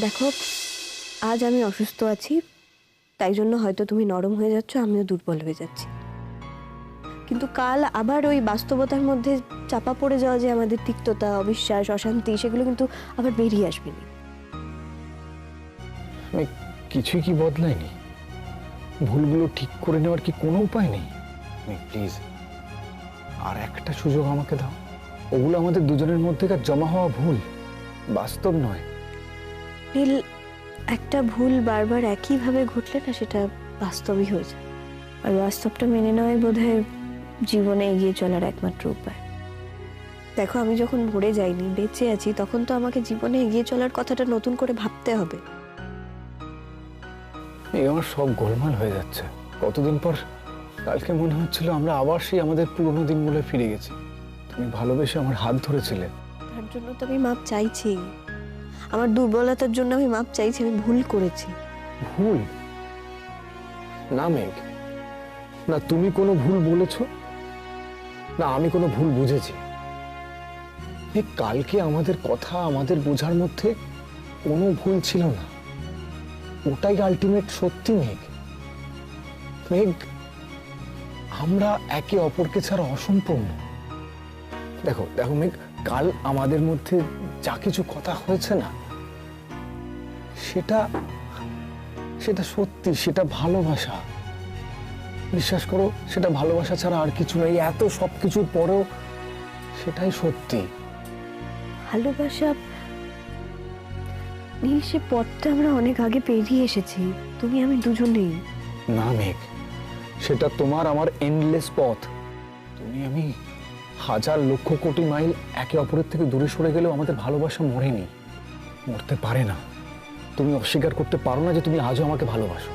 দেখো, আজ আমি অসুস্থ আছি, তাই জন্য হয়তো তুমি নরম হয়ে যাচ্ছ, আমিও দুর্বল হয়ে যাচ্ছি। কিন্তু কাল আবার ওই বাস্তবতার মধ্যে চাপা পড়ে যাওয়া, যে আমাদের তিক্ততা, অবিশ্বাস, অশান্তি, সেগুলো কিন্তু আবার বেরিয়ে আসবে না। আমি কিছুই কি বদলায়নি? ভুলগুলো ঠিক করে নেওয়ার কি কোনো উপায় নেই? প্লিজ আর একটা সুযোগ আমাকে দাও। ওগুলো আমাদের দুজনের মধ্যেকার জমা হওয়া ভুল, বাস্তব নয়। নীল, একটা ভুল বারবার একইভাবে ঘটলে না, সেটা বাস্তবই হয়ে যায়। আর বাস্তবটা মেনে নেওয়াই বোধহয় জীবনে এগিয়ে চলার একমাত্র উপায়। দেখো, আমি যখন মরে যাইনি, বেঁচে আছি, তখন তো আমাকে জীবনে এগিয়ে চলার কথাটা নতুন করে ভাবতে হবে। এই আমার সব গোলমাল হয়ে যাচ্ছে। কতদিন পর কালকে মনে হচ্ছিল আমরা আবার সেই আমাদের পুরোনো দিনগুলো ফিরে গেছি। তুমি ভালোবেসে আমার হাত ধরেছিলে। তার জন্য তো আমি মাপ চাইছি। আমার দুর্বলতার জন্য আমি মাপ চাইছি, আমি ভুল করেছি। ভুল না মেঘ, না তুমি কোনো ভুল বলেছো, না আমি কোনো ভুল বুঝেছি। কালকে আমাদের কথা, আমাদের বোঝার মধ্যে কোনো ভুল ছিল না। ওটাই আলটিমেট সত্যি মেঘ। মেঘ, আমরা একে অপরকে ছাড়া অসম্পূর্ণ। দেখো দেখো মেঘ, কাল আমাদের মধ্যে যা কিছু কথা হয়েছে না, সেটা সেটা সত্যি, সেটা ভালোবাসা। বিশ্বাস করো, সেটা ভালোবাসা ছাড়া আর কিছু নেই। এত সবকিছুর পরেও সেটাই সত্যি। ভালোবাসা নীল, সে পথটা আমরা অনেক আগে পেরিয়ে এসেছি, তুমি আমি দুজনেই। না মেঘ, সেটা তোমার আমার এন্ডলেস পথ। তুমি আমি হাজার লক্ষ কোটি মাইল একে অপরের থেকে দূরে সরে গেলেও আমাদের ভালোবাসা মরেনি, মরতে পারে না। তুমি অস্বীকার করতে পারো না যে তুমি আজও আমাকে ভালোবাসো।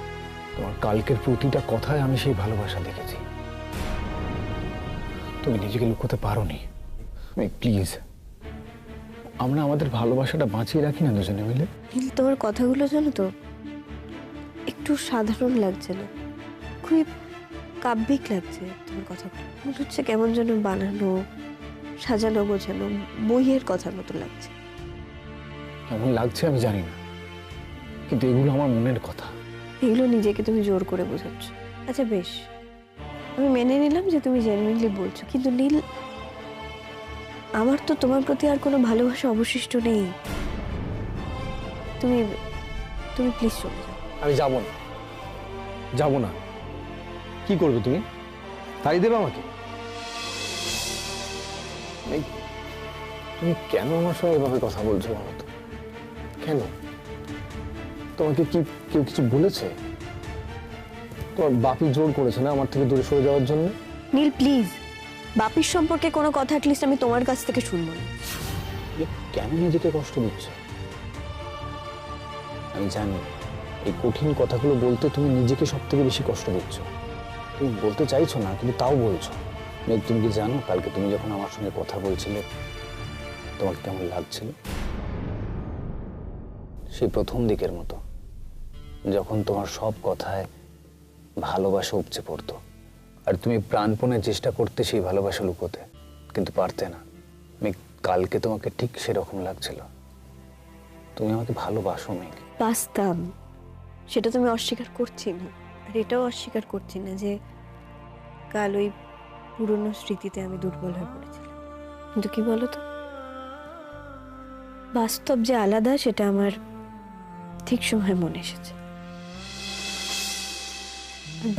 তোমার কালকের প্রতিটা কথায় আমি সেই ভালোবাসা দেখেছি। তুমি নিজেকে লুকোতে পারোনি। প্লিজ, আমরা আমাদের ভালোবাসাটা বাঁচিয়ে রাখি না দুজনে মিলে? নীল, তোমার কথাগুলো জানো তো একটু সাধারণ লাগছে না, খুবই কাব্যিক লাগছে তোমার কথাগুলো। মনে হচ্ছে কেমন যেন বানানো, সাজানো গোছানো বইয়ের কথার মতো লাগছে। কেমন লাগছে আমি জানি না, কিন্তু এগুলো আমার মনের কথা। এগুলো নিজেকে তুমি জোর করে বোঝাচ্ছ। আচ্ছা বেশ, আমি মেনে নিলাম যে তুমি জেনুইনলি বলছো, কিন্তু নীল, আমার তো তোমার প্রতি আর কোনো ভালোবাসা অবশিষ্ট নেই। তুমি তুমি প্লিজ চলে যাও। আমি যাব না, যাব না। কি করবে তুমি? তাই দেবে আমাকে? তুমি কেন আমার সঙ্গে এভাবে কথা বলছো বলো তো? কেন? তোমাকে কি কেউ কিছু বলেছে? তোমার বাপি জোর করেছে না আমার থেকে দূরে সরে যাওয়ার জন্য? নীল প্লিজ, বাপির সম্পর্কে কোনো কথা অ্যাটলিস্ট আমি তোমার কাছ থেকে শুনবো না। কেন নিজেকে কষ্ট দিচ্ছ? আমি জানি এই কঠিন কথাগুলো বলতে তুমি নিজেকে সব থেকে বেশি কষ্ট দিচ্ছ। তুমি বলতে চাইছো না, কিন্তু তাও বলছো। মেঘ, তুমি কি জানো কালকে তুমি যখন আমার সঙ্গে কথা বলছিলে তোমার কেমন লাগছিল? সেই প্রথম দিকের মতো, যখন তোমার সব কথায় ভালোবাসা উপচে পড়তো আর তুমি প্রাণপণে চেষ্টা করতে সেই ভালোবাসা লুকোতে, কিন্তু পারতে না। মেঘ, কালকে তোমাকে ঠিক সেরকম লাগছিল। তুমি আমাকে ভালোবাসো মেঘ। বাসতাম, সেটা তুমি অস্বীকার করছি না, আর এটাও অস্বীকার করছি না যে কাল ওই পুরনো স্মৃতিতে আমি দুর্বল হয়ে পড়েছিলাম। কিন্তু কি বলতো, বাস্তব যে আলাদা সেটা আমার ঠিক সময় মনে এসেছে।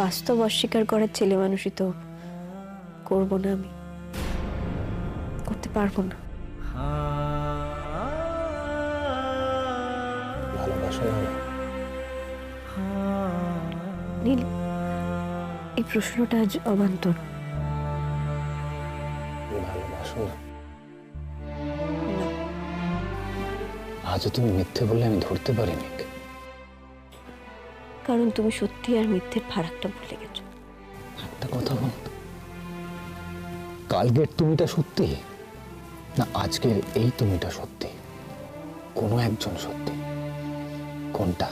বাস্তব অস্বীকার করার ছেলে মানুষই তো করবো না, আমি করতে পারবো না। ভালোবাসো না? নীল, এই প্রশ্নটা আজ অবান্তর। ভালোবাসো না? না, আজও তুমি মিথ্যে বললে আমি ধরতে পারি মেঘ। কারণ তুমি সত্যি আর মিথ্যের ফারাকটা ভুলে গেছো। একটা কথা বল, কালকের তুমিটা সত্যি, না আজকের এই তুমিটা সত্যি? কোনো একজন সত্যি, কোনটা?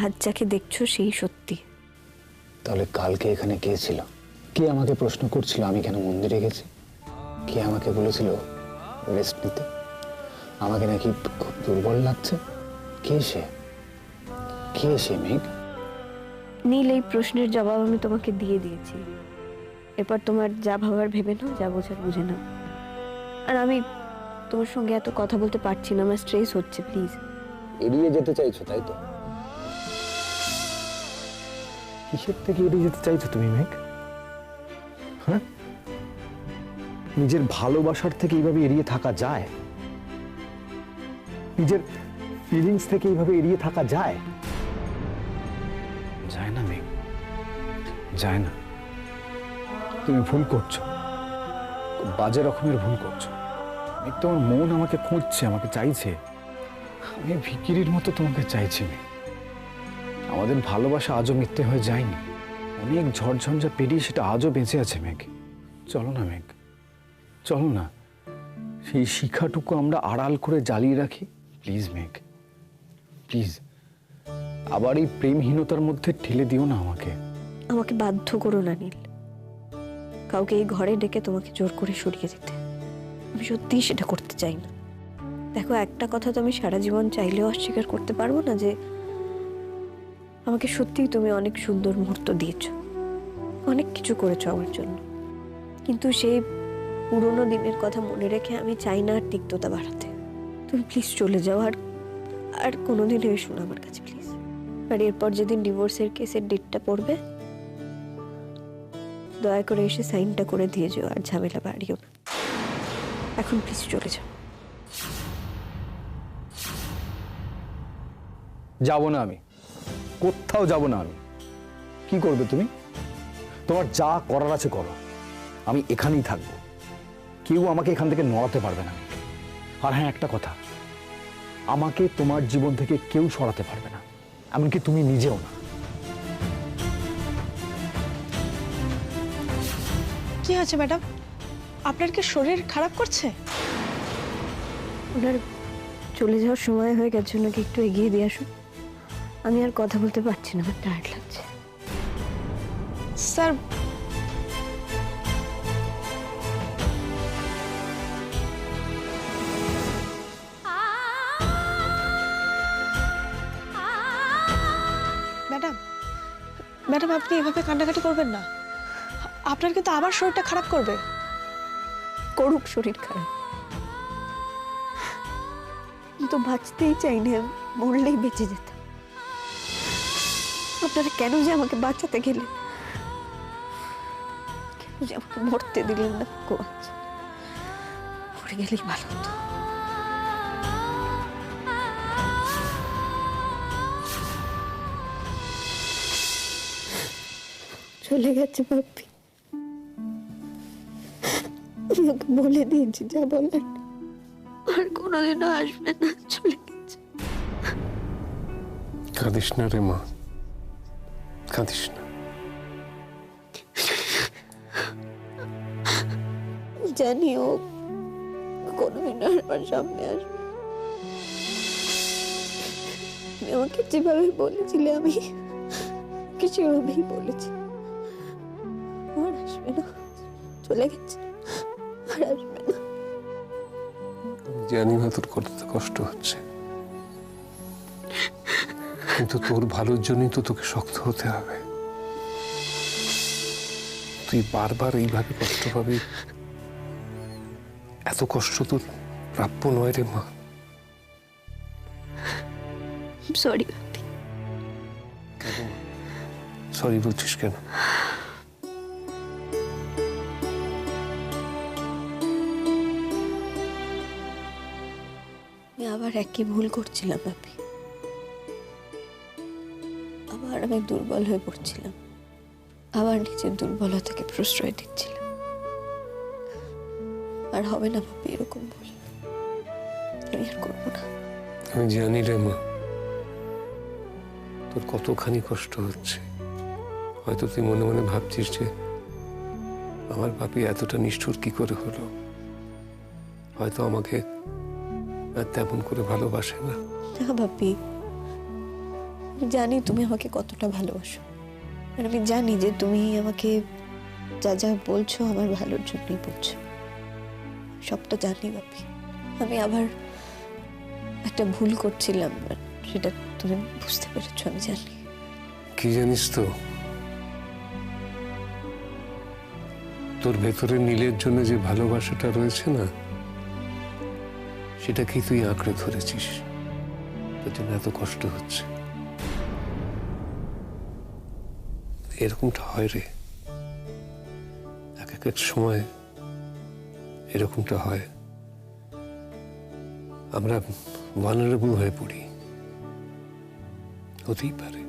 আজ যাকে দেখছো সেই সত্যি। তাহলে কালকে এখানে কে ছিল? কে আমাকে প্রশ্ন করছিল আমি কেন মন্দিরে গেছি? কে আমাকে বলেছিল রেস্ট নিতে? আমাকে নাকি খুব দুর্বল লাগছে? কে সে? কে সে মেঘ? নীল, এই প্রশ্নের জবাব আমি তোমাকে দিয়ে দিয়েছি। এরপর তোমার যা ভাবার ভেবে নাও, যা বোঝার বুঝে নাও। আর আমি তোমার সঙ্গে এত কথা বলতে পারছি না, আমার স্ট্রেস হচ্ছে। প্লিজ। এড়িয়ে যেতে চাইছো তাই তো? কিসের থেকে এড়িয়ে যেতে চাইছো তুমি মেঘ? হ্যাঁ, নিজের ভালোবাসার থেকে এইভাবে এড়িয়ে থাকা যায়? নিজের ফিলিংস থেকে এইভাবে এড়িয়ে থাকা যায়? যায় না মেঘ, যায় না। তুমি ভুল করছো, খুব বাজে রকমের ভুল করছো। মেঘ, তোমার মন আমাকে খুঁজছে, আমাকে চাইছে। আমি ভিকিরির মতো তোমাকে চাইছি মেঘ। আমাদের ভালোবাসা আজও মিথ্যে হয়ে যায়নি। অনেক ঝড়ঝঞ্ঝা পেরিয়ে সেটা আজও বেঁচে আছে মেঘ। চলো না মেঘ, চলো না। সেই শিখাটুকু আমরা আড়াল করে জ্বালিয়ে রাখি। প্লিজ মেঘ, প্লিজ। আবার এই প্রেমহীনতার মধ্যে ঠেলে দিও না আমাকে। আমাকে বাধ্য করো না নীল, কাউকে এই ঘরে ডেকে তোমাকে জোর করে সরিয়ে দিতে। আমি সত্যিই সেটা করতে চাই না। দেখো, একটা কথা তো আমি সারা জীবন চাইলেও অস্বীকার করতে পারবো না, যে আমাকে সত্যিই তুমি অনেক সুন্দর মুহূর্ত দিয়েছো, অনেক কিছু করেছো আমার জন্য। কিন্তু সেই পুরোনো দিনের কথা মনে রেখে আমি চাই না আর তিক্ততা বাড়াতে। তুমি প্লিজ চলে যাও, আর আর কোনোদিন এসো না আমার কাছে প্লিজ। আর এরপর যেদিন ডিভোর্সের কেসের ডেটটা পড়বে, দয়া করে এসে সাইনটা করে দিয়ে যাও, আর ঝামেলা বাড়িও না। এখন প্লিজ চলে যাও। যাব না আমি, কোথাও যাব না আমি। কি করবে তুমি? তোমার যা করার আছে করো, আমি এখানেই থাকবো। কেউ আমাকে এখান থেকে নড়াতে পারবে না। আর হ্যাঁ, একটা কথা, আমাকে তোমার জীবন থেকে কেউ সরাতে পারবে না, এমনকি তুমি নিজেও না। কি হয়েছে ম্যাডাম? আপনার কি শরীর খারাপ করছে? ওনার চলে যাওয়ার সময় হয়ে গেছে, ওনাকে একটু এগিয়ে দিয়ে আসুন। আমি আর কথা বলতে পারছি না, আমার টায়ার্ড লাগছে। স্যার, ম্যাডাম ম্যাডাম আপনি এভাবে কান্নাকাটি করবেন না। আপনার কিন্তু আবার শরীরটা খারাপ করবে। করুক শরীর খারাপ, কিন্তু বাঁচতেই চাই না, মরলেই বেঁচে যেতাম। আপনারা কেন যে আমাকে বাঁচাতে গেলেন, কেন যে আমাকে মরতে দিলেন না? আচ্ছা, মরে গেলেই ভালো হতো। চলে গেছে বাপ্পি, আমাকে বলে দিয়েছি যা বলার, আর কোনোদিনও আসবে না। চলে গেছে। কাঁদিস না রে মা, কাঁদিস না। জানি ও কোনোদিন আর আমার সামনে আসবে। তুমি আমাকে যেভাবে বলেছিলে, আমি সেভাবেই বলেছি। আর আসবে না, চলে গেছে, আর আসবে না। জানি না তোর করতে কষ্ট হচ্ছে, কিন্তু তোর ভালোর জন্যই তো তোকে শক্ত হতে হবে। তুই বারবার এইভাবে কষ্ট পাবি, এত কষ্ট তোর প্রাপ্য নয় রে মা। সরি। সরি বলছিস কেন? আমি আবার একই ভুল করছিলাম বাপি, আবার আমি দুর্বল হয়ে পড়ছিলাম, আবার নিজের দুর্বলতাকে প্রশ্রয় দিচ্ছিলাম। আর হবে না বাপি এরকম ভুল, আমি আর করবো না। আমি জানি রে মা, তোর কতখানি কষ্ট হচ্ছে। হয়তো তুই মনে মনে ভাবছিস যে আমার বাপি এতটা নিষ্ঠুর কি করে হলো, হয়তো আমাকে আর তেমন করে ভালোবাসে না। না বাপি, আমি জানি তুমি আমাকে কতটা ভালোবাসো, আর আমি জানি যে তুমি আমাকে যা যা বলছো আমার ভালোর জন্যই বলছো। সবটা জানি বাপি। আমি আবার একটা ভুল করছিলাম, সেটা তুমি বুঝতে পেরেছো, আমি জানি। কি জানিস তো, তোর ভেতরে নীলের জন্য যে ভালোবাসাটা রয়েছে না, সেটাকেই তুই আঁকড়ে ধরেছিস। তার জন্য এত কষ্ট হচ্ছে। এরকমটা হয় রে, এক এক সময় এরকমটা হয়। আমরা ভালনারেবল হয়ে পড়ি, হতেই পারে।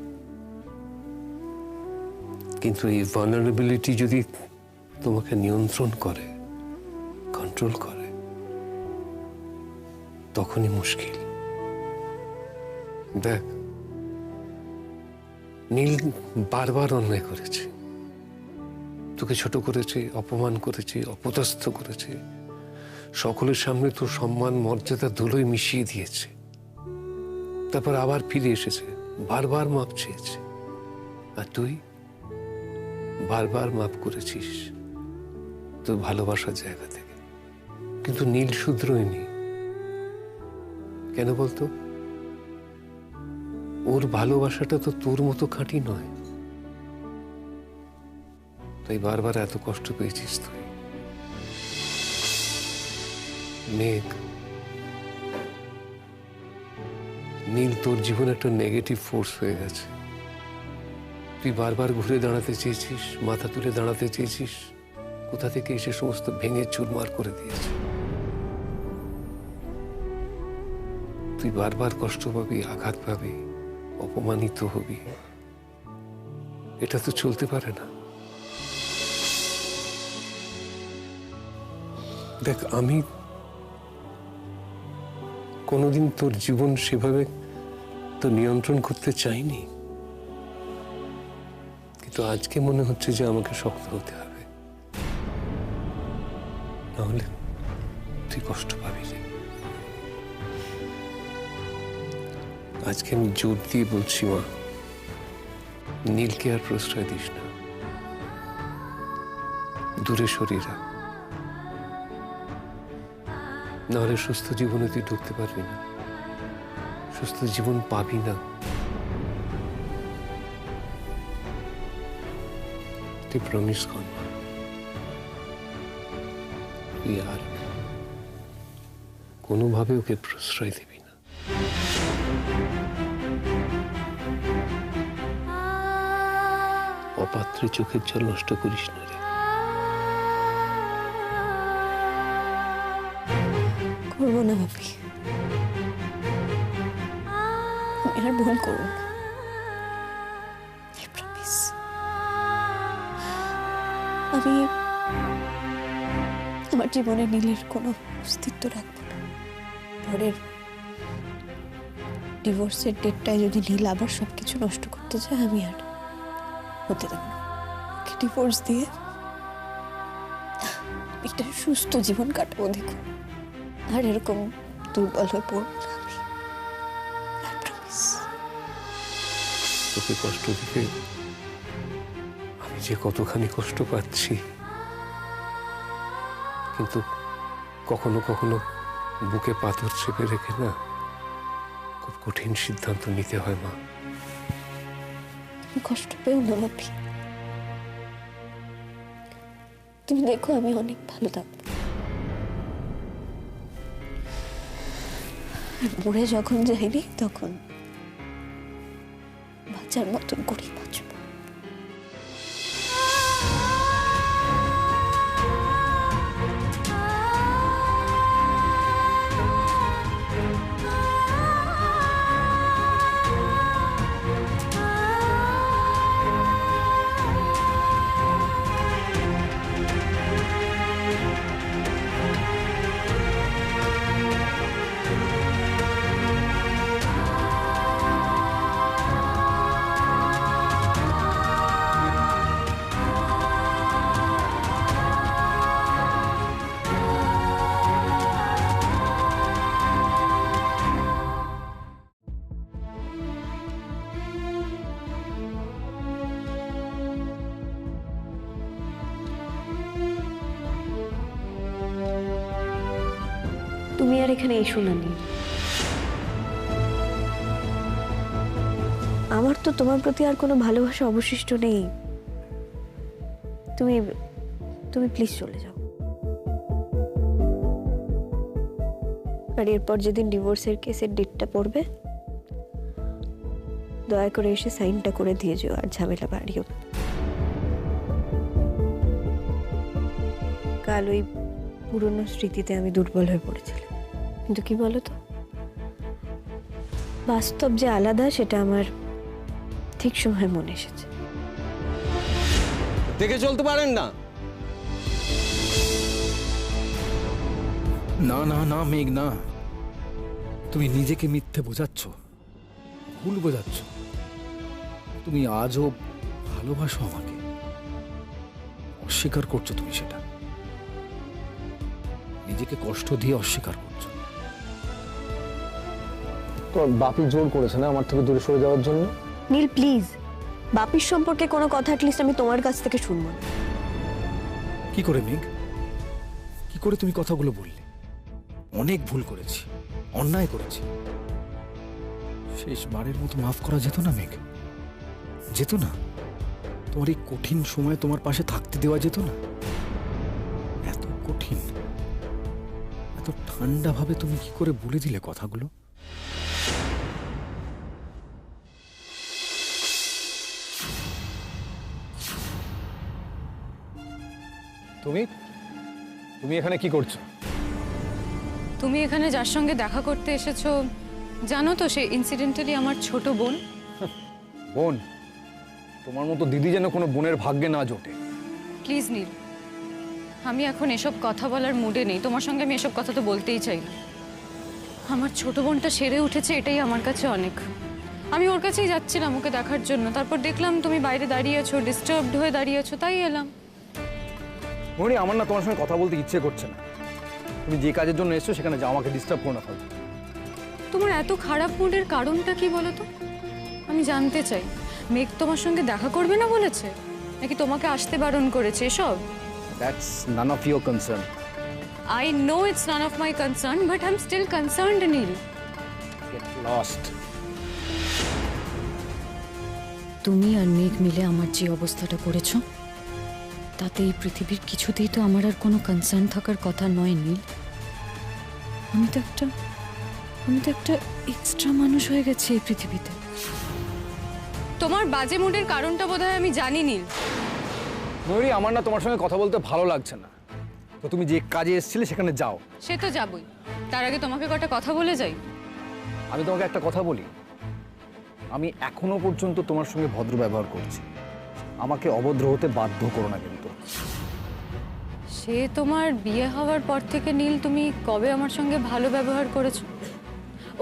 কিন্তু এই ভালনারেবিলিটি যদি তোমাকে নিয়ন্ত্রণ করে, কন্ট্রোল করে, তখনই মুশকিল। দেখ, নীল বারবার অন্যায় করেছে, তোকে ছোট করেছে, অপমান করেছে, অপদস্থ করেছে, সকলের সামনে তোর সম্মান মর্যাদা ধুলোয় মিশিয়ে দিয়েছে। তারপর আবার ফিরে এসেছে, বারবার মাপ চেয়েছে, আর তুই বারবার মাপ করেছিস তোর ভালোবাসার জায়গা থেকে। কিন্তু নীল শুধরোয়নি। কেন বলতো? ওর ভালোবাসাটা তো তোর মতো খাঁটি নয়, তাই বারবার এত কষ্ট পেয়েছিস তুই। মেঘ, নীল তোর জীবনে একটা নেগেটিভ ফোর্স হয়ে গেছে। তুই বারবার ঘুরে দাঁড়াতে চেয়েছিস, মাথা তুলে দাঁড়াতে চেয়েছিস, কোথা থেকে এসে সমস্ত ভেঙে চুরমার করে দিয়েছে। তুই বারবার কষ্ট পাবি, আঘাত পাবি, অপমানিত হবি। এটা তো চলতে পারে না। দেখ, আমি কোনোদিন তোর জীবন সেভাবে তো নিয়ন্ত্রণ করতে চাইনি, কিন্তু আজকে মনে হচ্ছে যে আমাকে শক্ত হতে হবে, নাহলে তুই কষ্ট পাবি রে। আজকে আমি জোর দিয়ে বলছি, মা, নীলকে আর প্রশ্রয় দিস না, দূরে সরিয়ে রাখ, নাহলে সুস্থ জীবনে তুই ঢুকতে পারবি না, সুস্থ জীবন পাবি না। তুই প্রমিস কর, মা, তুই আর কোনোভাবে ওকে প্রশ্রয় দিবি না। অপাত্রে চোখের জল নষ্ট করিস না রে। করবো না বাপি, আমি আর ভুল করবো না, I promise। আমি আমার জীবনে নীলের কোনো অস্তিত্ব রাখবো না। পরের ডিভোর্সের ডেটটায় যদি নীল আবার সবকিছু নষ্ট করতে চায়, আমি আর হতে দেব না। ডিভোর্স দিয়ে একটা সুস্থ জীবন কাটাবো, দেখো, আর এরকম দুর্বল হয়ে পড়বো না আমি, I promise। তোকে কষ্ট দিতে আমি যে কতখানি কষ্ট পাচ্ছি, কিন্তু কখনো কখনো বুকে পাথর চেপে রেখে না খুব কঠিন সিদ্ধান্ত নিতে হয়, মা। তুমি কষ্ট পেও না বাপি, তুমি দেখো আমি অনেক ভালো থাকবো। মরে যখন যাইনি, তখন বাচ্চার মতন করেই বাঁচবো। তুমি আর এখানে এসো না নীল। আমার তো তোমার প্রতি আর কোনো ভালোবাসা অবশিষ্ট নেই। তুমি তুমি প্লিজ চলে যাও। আর এরপর যেদিন ডিভোর্সের কেসের ডেটটা পড়বে, দয়া করে এসে সাইনটা করে দিয়ে যেও, আর ঝামেলা বাড়িও না। কাল ওই পুরনো স্মৃতিতে আমি দুর্বল হয়ে পড়েছিলাম, কিন্তু কি বলতো, বাস্তব যে আলাদা সেটা আমার ঠিক সময় মনে এসেছে। দেখে চলতে পারেন না? না না না মেঘ, না, তুমি নিজেকে মিথ্যে বোঝাচ্ছ, ভুল বোঝাচ্ছ। তুমি আজও ভালোবাসো আমাকে, অস্বীকার করছো তুমি সেটা, নিজেকে কষ্ট দিয়ে অস্বীকার করছো। তোর বাপি জোর করেছে না আমার থেকে দূরে সরে যাওয়ার জন্য? নীল প্লিজ, বাপির সম্পর্কে কোনো কথা অ্যাটলিস্ট আমি তোমার কাছ থেকে শুনবো না। কি করে মেঘ, কি করে তুমি কথাগুলো বললে? অনেক ভুল করেছি, অন্যায় করেছি, শেষবারের মতো মাফ করা যেত না মেঘ? যেত না? তোমার এই কঠিন সময় তোমার পাশে থাকতে দেওয়া যেত না? এত কঠিন, এত ঠান্ডা ভাবে তুমি কি করে বলে দিলে কথাগুলো? তুমি তুমি এখানে কি করছো? তুমি এখানে যার সঙ্গে দেখা করতে এসেছো জানো তো, সে ইনসিডেন্টালি আমার ছোট বোন। বোন? তোমার মতো দিদি যেন কোনো বোনের ভাগ্যে না জোটে। প্লিজ নীল, আমি এখন এসব কথা বলার মুডে নেই, তোমার সঙ্গে আমি এসব কথা তো বলতেই চাই না। আমার ছোট বোনটা সেরে উঠেছে, এটাই আমার কাছে অনেক। আমি ওর কাছেই যাচ্ছিলাম ওকে দেখার জন্য, তারপর দেখলাম তুমি বাইরে দাঁড়িয়ে আছো, ডিস্টার্বড হয়ে দাঁড়িয়ে আছো, তাই এলাম। মনি, আমার না তোমার সঙ্গে কথা বলতে ইচ্ছে করছে না। তুমি যে কাজের জন্য এসছো সেখানে যাও, আমাকে ডিস্টার্ব করো না। ফালতু। তোমার এত খারাপ মুডের কারণটা কি বলো তো? আমি জানতে চাই। মেঘ তোমার সঙ্গে দেখা করবে না বলেছে, নাকি তোমাকে আসতে বারণ করেছে এসব? That's none of your concern. I know it's none of my concern, but I'm still concerned, Neil. Get lost. তুমি আর মেঘ মিলে আমার যে অবস্থাটা করেছো, তাতে এই পৃথিবীর কিছুতেই তো আমার আর কোনো কনসার্ন থাকার কথা নয় নীল। আমি তো একটা এক্সট্রা মানুষ হয়ে গেছি এই পৃথিবীতে। তোমার বাজে মুডের কারণটা বোধহয় আমি জানি, নীল। ময়ূরী, আমার না তোমার সঙ্গে কথা বলতে ভালো লাগছে না, তো তুমি যে কাজে এসেছিলে সেখানে যাও। সে তো যাবই, তার আগে তোমাকে কটা কথা বলে যাই। আমি তোমাকে একটা কথা বলি, আমি এখনো পর্যন্ত তোমার সঙ্গে ভদ্র ব্যবহার করছি, আমাকে অভদ্র হতে বাধ্য করো না কিন্তু। সে তোমার বিয়ে হওয়ার পর থেকে নীল তুমি কবে আমার সঙ্গে ভালো ব্যবহার করেছো?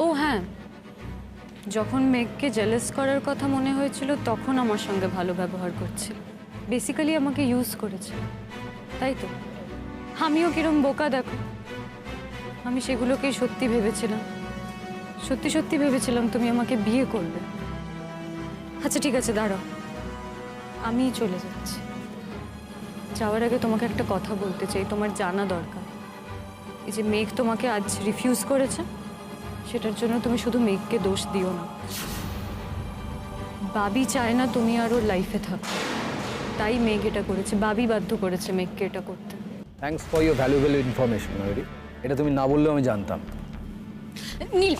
ও হ্যাঁ, যখন মেঘকে জেলাস করার কথা মনে হয়েছিল তখন আমার সঙ্গে ভালো ব্যবহার করছিল, বেসিক্যালি আমাকে ইউজ করেছে, তাই তো? আমিও কিরম বোকা দেখো, আমি সেগুলোকেই সত্যি ভেবেছিলাম, সত্যি সত্যি ভেবেছিলাম তুমি আমাকে বিয়ে করবে। আচ্ছা ঠিক আছে, দাঁড়াও, আমি চলে যাচ্ছি। যাওয়ার আগে তোমাকে একটা কথা বলতে চাই, তোমার জানা দরকার। এই যে মেঘ তোমাকে আজ রিফিউজ করেছে, সেটার জন্য তুমি শুধু মেঘকে দোষ দিও না। বাবি চায় না তুমি আর ওর লাইফে থাকো, তাই মেঘ এটা করেছে, বাবি বাধ্য করেছে মেঘকে এটা করতে। Thanks for your valuable information Mayuri, এটা তুমি না বললেও আমি জানতাম। নীল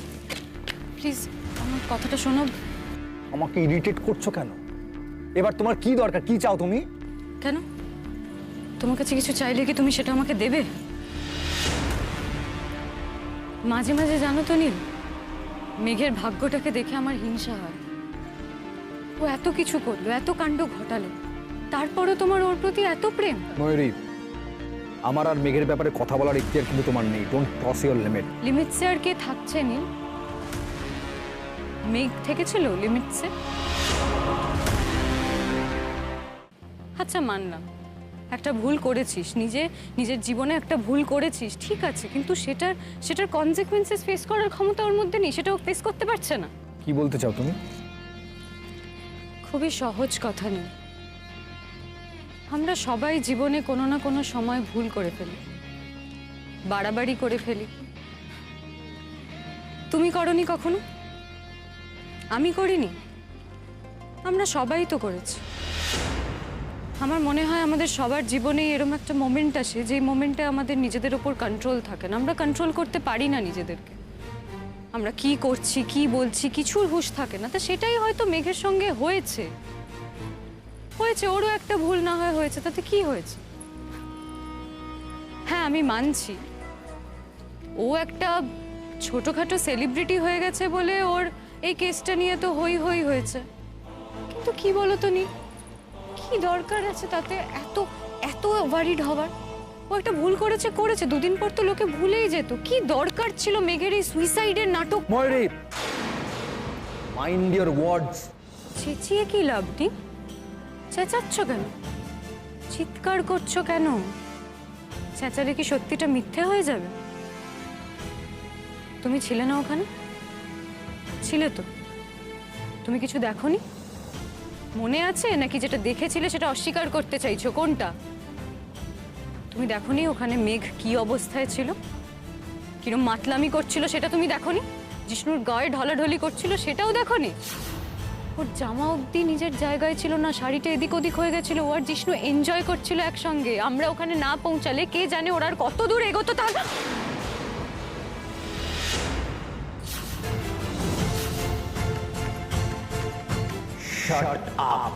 প্লিজ আমার কথাটা শোনো। আমাকে ইরিটেট করছো কেন? এবার তোমার কি দরকার, কি চাও তুমি? কেন? তোমার কাছে কিছু চাইলে কি তুমি সেটা আমাকে দেবে? মাঝে মাঝে জানো তো নীল, মেঘের ভাগ্যটাকে দেখে আমার হিংসা হয়। ও এত কিছু করলো, এত কাণ্ড ঘটালো, তারপরও তোমার ওর প্রতি এত প্রেম। ময়ূরী, আমার আর মেঘের ব্যাপারে কথা বলার ইখতিয়ার কিন্তু তোমার নেই। Don't cross your limit. লিমিটসে আর কে থাকছে নীল? মেঘ থেকেছিল লিমিটসে? আচ্ছা মানলাম একটা ভুল করেছিস, নিজের জীবনে একটা ভুল করেছিস, ঠিক আছে, কিন্তু সেটার কনসিকুয়েন্সেস ফেস করার ক্ষমতা ওর মধ্যে নেই, সেটাও ফেস করতে পারছে না। কি বলতে চাও তুমি? খুবই সহজ কথা নেই, আমরা সবাই জীবনে কোনো না কোনো সময় ভুল করে ফেলি, বাড়াবাড়ি করে ফেলি। তুমি করনি কখনো? আমি করিনি? আমরা সবাই তো করেছি। আমার মনে হয় আমাদের সবার জীবনে এরকম একটা মোমেন্ট আসে যেই মোমেন্টে আমাদের নিজেদের ওপর কন্ট্রোল থাকে না, আমরা কন্ট্রোল করতে পারি না নিজেদেরকে। আমরা কি করছি কি বলছি কিছুর হুঁশ থাকে না। তা সেটাই হয়তো মেঘের সঙ্গে হয়েছে। ওরও একটা ভুল না হয় হয়েছে, তাতে কি হয়েছে? হ্যাঁ আমি মানছি ও একটা ছোটখাটো সেলিব্রিটি হয়ে গেছে বলে ওর এই কেসটা নিয়ে তো হই হই হয়েছে, কিন্তু কি বলতো নি, কি দরকার আছে তাতে এত এত ওয়ারিড হওয়ার? ও একটা ভুল করেছে, দুদিন পর তো লোকে ভুলেই যেত। কি দরকার ছিল মেঘের এই সুইসাইডের নাটক? ময়ূরী, মাইন্ড ইওর ওয়ার্ডস। চেঁচিয়ে কি লাভ নেই, চেঁচাচ্ছ কেন, চিৎকার করছো কেন? চেঁচালে কি সত্যিটা মিথ্যে হয়ে যাবে? তুমি ছিলে না ওখানে? ছিলে তো, তুমি কিছু দেখোনি? মনে আছে নাকি যেটা দেখেছিলে সেটা অস্বীকার করতে চাইছো? কোনটা? তুমি দেখোনি ওখানে মেঘ কি অবস্থায় ছিল, কিরম মাতলামি করছিল সেটা তুমি দেখোনি? জিষ্ণুর গায়ে ঢলাঢলি করছিল সেটাও দেখোনি? ওর জামা অবধি নিজের জায়গায় ছিল না, শাড়িটা এদিক ওদিক হয়ে গেছিল, ও আর জিষ্ণু এনজয় করছিল একসঙ্গে। আমরা ওখানে না পৌঁছালে কে জানে ওরা আর কত দূর এগোতো। তার শাট আপ।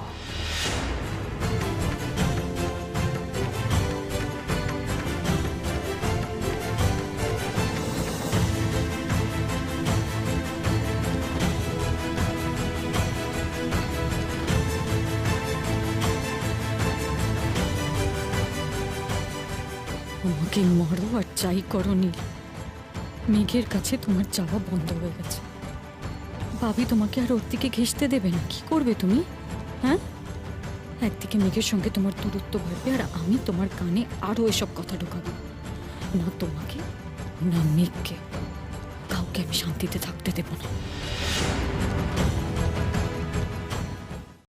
আমাকে মারো আর যাই করো নীল, মেঘের কাছে তোমার যাওয়া বন্ধ হয়ে গেছে। ভাবি তোমাকে আর ওর দিকে ঘেঁষতে দেবে না। কি করবে তুমি? হ্যাঁ, একদিকে মেঘের সঙ্গে তোমার দূরত্ব বাড়বে আর আমি তোমার কানে আরো এসব কথা ঢোকাবো। না তোমাকে না মেঘকে, কাউকে আমি শান্তিতে থাকতে দেব না।